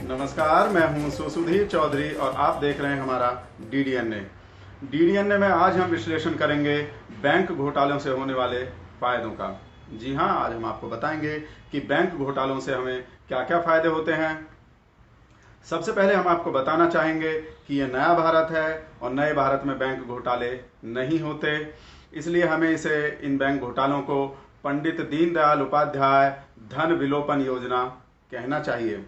नमस्कार, मैं हूं सुधीर चौधरी और आप देख रहे हैं हमारा डीडीएनए। डीडीएनए में आज हम विश्लेषण करेंगे बैंक घोटालों से होने वाले फायदों का। जी हां, आज हम आपको बताएंगे कि बैंक घोटालों से हमें क्या क्या फायदे होते हैं। सबसे पहले हम आपको बताना चाहेंगे कि ये नया भारत है और नए भारत में बैंक घोटाले नहीं होते, इसलिए हमें इन बैंक घोटालों को पंडित दीनदयाल उपाध्याय धन विलोपन योजना कहना चाहिए।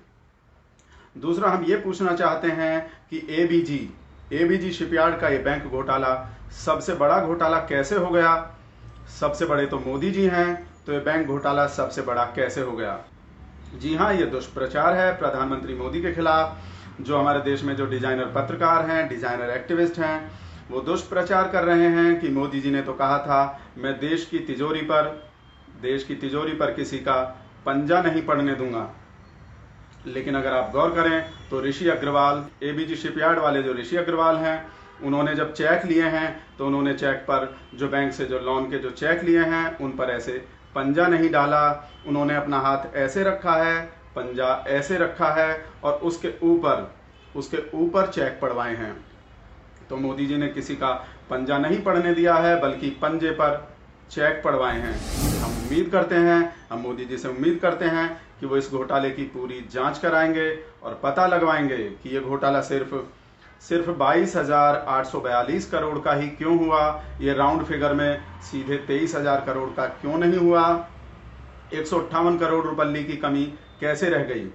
दूसरा, हम ये पूछना चाहते हैं कि एबीजी शिपयार्ड का ये बैंक घोटाला सबसे बड़ा घोटाला कैसे हो गया। सबसे बड़े तो मोदी जी हैं, तो ये बैंक घोटाला सबसे बड़ा कैसे हो गया। जी हाँ, ये दुष्प्रचार है प्रधानमंत्री मोदी के खिलाफ। जो हमारे देश में जो डिजाइनर पत्रकार हैं, डिजाइनर एक्टिविस्ट हैं, वो दुष्प्रचार कर रहे हैं कि मोदी जी ने तो कहा था मैं देश की तिजोरी पर किसी का पंजा नहीं पड़ने दूंगा। लेकिन अगर आप गौर करें तो ऋषि अग्रवाल, एबीजी शिपयार्ड वाले जो ऋषि अग्रवाल हैं, उन्होंने जब चेक लिए हैं तो उन्होंने चेक पर जो बैंक से जो लोन के जो चेक लिए हैं उन पर ऐसे पंजा नहीं डाला। उन्होंने अपना हाथ ऐसे रखा है, पंजा ऐसे रखा है और उसके ऊपर चेक पड़वाए हैं। तो मोदी जी ने किसी का पंजा नहीं पड़ने दिया है, बल्कि पंजे पर चेक पड़वाए हैं। हम मोदी जी से उम्मीद करते हैं कि वो इस घोटाले की पूरी जांच कराएंगे और पता लगवाएंगे कि ये घोटाला सिर्फ 22,842 करोड़ का ही क्यों हुआ। ये राउंड फिगर में सीधे 23,000 करोड़ का क्यों नहीं हुआ। 158 करोड़ रुपये की कमी कैसे रह गई,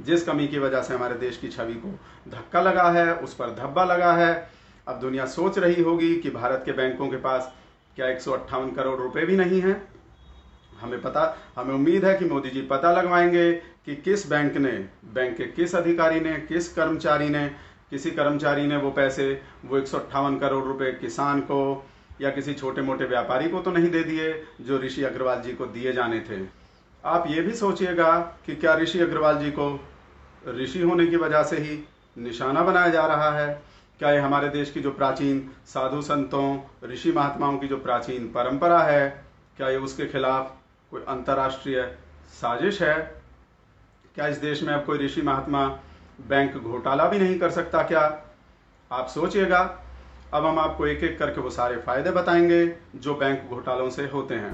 जिस कमी की वजह से हमारे देश की छवि को धक्का लगा है, उस पर धब्बा लगा है। अब दुनिया सोच रही होगी कि भारत के बैंकों के पास क्या 158 करोड़ रुपए भी नहीं है। हमें उम्मीद है कि मोदी जी पता लगवाएंगे कि किस बैंक के किस अधिकारी ने, किसी कर्मचारी ने वो 158 करोड़ रुपए किसान को या किसी छोटे मोटे व्यापारी को तो नहीं दे दिए जो ऋषि अग्रवाल जी को दिए जाने थे। आप ये भी सोचिएगा कि क्या ऋषि अग्रवाल जी को ऋषि होने की वजह से ही निशाना बनाया जा रहा है। क्या ये हमारे देश की जो प्राचीन साधु संतों, ऋषि महात्माओं की जो प्राचीन परंपरा है, क्या ये उसके खिलाफ कोई अंतर्राष्ट्रीय साजिश है। क्या इस देश में अब कोई ऋषि महात्मा बैंक घोटाला भी नहीं कर सकता क्या। आप सोचिएगा। अब हम आपको एक एक करके वो सारे फायदे बताएंगे जो बैंक घोटालों से होते हैं।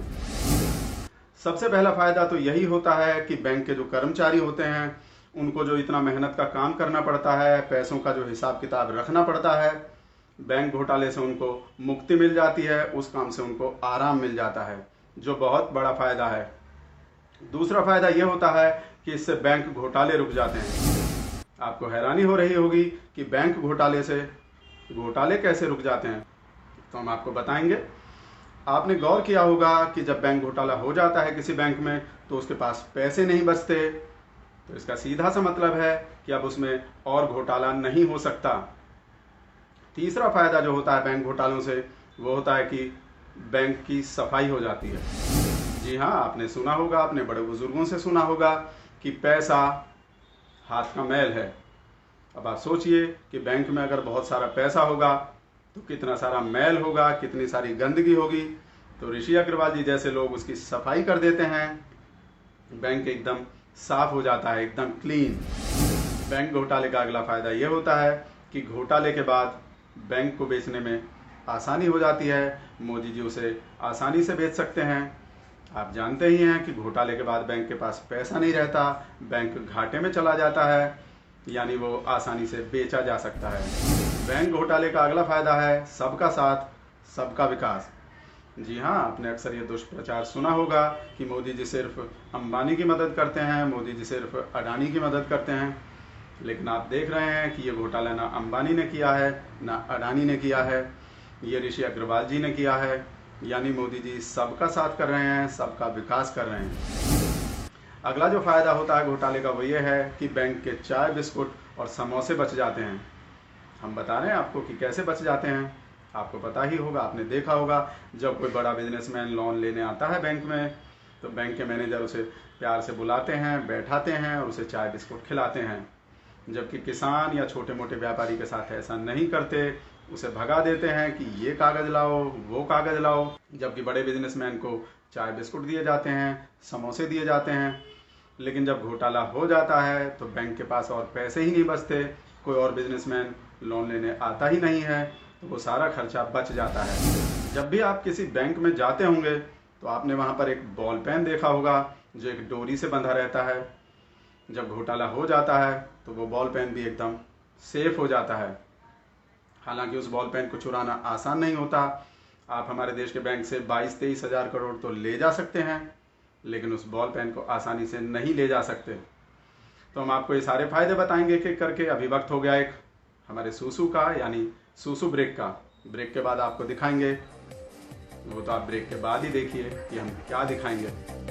सबसे पहला फायदा तो यही होता है कि बैंक के जो कर्मचारी होते हैं उनको जो इतना मेहनत का काम करना पड़ता है, पैसों का जो हिसाब किताब रखना पड़ता है, बैंक घोटाले से उनको मुक्ति मिल जाती है, उस काम से उनको आराम मिल जाता है, जो बहुत बड़ा फायदा है। दूसरा फायदा यह होता है कि इससे बैंक घोटाले रुक जाते हैं। आपको हैरानी हो रही होगी कि बैंक घोटाले से घोटाले कैसे रुक जाते हैं, तो हम आपको बताएंगे। आपने गौर किया होगा कि जब बैंक घोटाला हो जाता है किसी बैंक में तो उसके पास पैसे नहीं बचते, तो इसका सीधा सा मतलब है कि अब उसमें और घोटाला नहीं हो सकता। तीसरा फायदा जो होता है बैंक घोटालों से वो होता है कि बैंक की सफाई हो जाती है। जी हाँ, आपने सुना होगा, अपने बड़े बुजुर्गों से सुना होगा कि पैसा हाथ का मैल है। अब आप सोचिए कि बैंक में अगर बहुत सारा पैसा होगा तो कितना सारा मैल होगा, कितनी सारी गंदगी होगी। तो ऋषि अग्रवाल जी जैसे लोग उसकी सफाई कर देते हैं, बैंक एकदम साफ हो जाता है, एकदम क्लीन। बैंक घोटाले का अगला फायदा यह होता है कि घोटाले के बाद बैंक को बेचने में आसानी हो जाती है। मोदी जी उसे आसानी से बेच सकते हैं। आप जानते ही हैं कि घोटाले के बाद बैंक के पास पैसा नहीं रहता, बैंक घाटे में चला जाता है, यानी वो आसानी से बेचा जा सकता है। बैंक घोटाले का अगला फायदा है सबका साथ सबका विकास। जी हाँ, आपने अक्सर ये दुष्प्रचार सुना होगा कि मोदी जी सिर्फ अंबानी की मदद करते हैं, मोदी जी सिर्फ अडानी की मदद करते हैं। लेकिन आप देख रहे हैं कि ये घोटाला ना अंबानी ने किया है, ना अडानी ने किया है, ये ऋषि अग्रवाल जी ने किया है। यानी मोदी जी सबका साथ कर रहे हैं, सबका विकास कर रहे हैं। अगला जो फायदा होता है घोटाले का वो ये है कि बैंक के चाय बिस्कुट और समोसे बच जाते हैं। हम बता रहे हैं आपको कि कैसे बच जाते हैं। आपको पता ही होगा, आपने देखा होगा, जब कोई बड़ा बिजनेसमैन लोन लेने आता है बैंक में तो बैंक के मैनेजर उसे प्यार से बुलाते हैं, बैठाते हैं और उसे चाय बिस्कुट खिलाते हैं। जबकि किसान या छोटे मोटे व्यापारी के साथ ऐसा नहीं करते, उसे भगा देते हैं कि ये कागज लाओ, वो कागज लाओ। जबकि बड़े बिजनेसमैन को चाय बिस्कुट दिए जाते हैं, समोसे दिए जाते हैं। लेकिन जब घोटाला हो जाता है तो बैंक के पास और पैसे ही नहीं बचते, कोई और बिजनेसमैन लोन लेने आता ही नहीं है, तो वो सारा खर्चा बच जाता है। जब भी आप किसी बैंक में जाते होंगे तो आपने वहाँ पर एक बॉल पेन देखा होगा जो एक डोरी से बंधा रहता है। जब घोटाला हो जाता है तो वो बॉल पेन भी एकदम सेफ हो जाता है। हालांकि उस बॉल पेन को चुराना आसान नहीं होता। आप हमारे देश के बैंक से 22-23 हज़ार करोड़ तो ले जा सकते हैं, लेकिन उस बॉल पेन को आसानी से नहीं ले जा सकते। तो हम आपको ये सारे फायदे बताएंगे एक एक करके। अभी वक्त हो गया एक हमारे सूसू का, यानी सूसू ब्रेक का। ब्रेक के बाद आपको दिखाएंगे, वो तो आप ब्रेक के बाद ही देखिए कि हम क्या दिखाएंगे।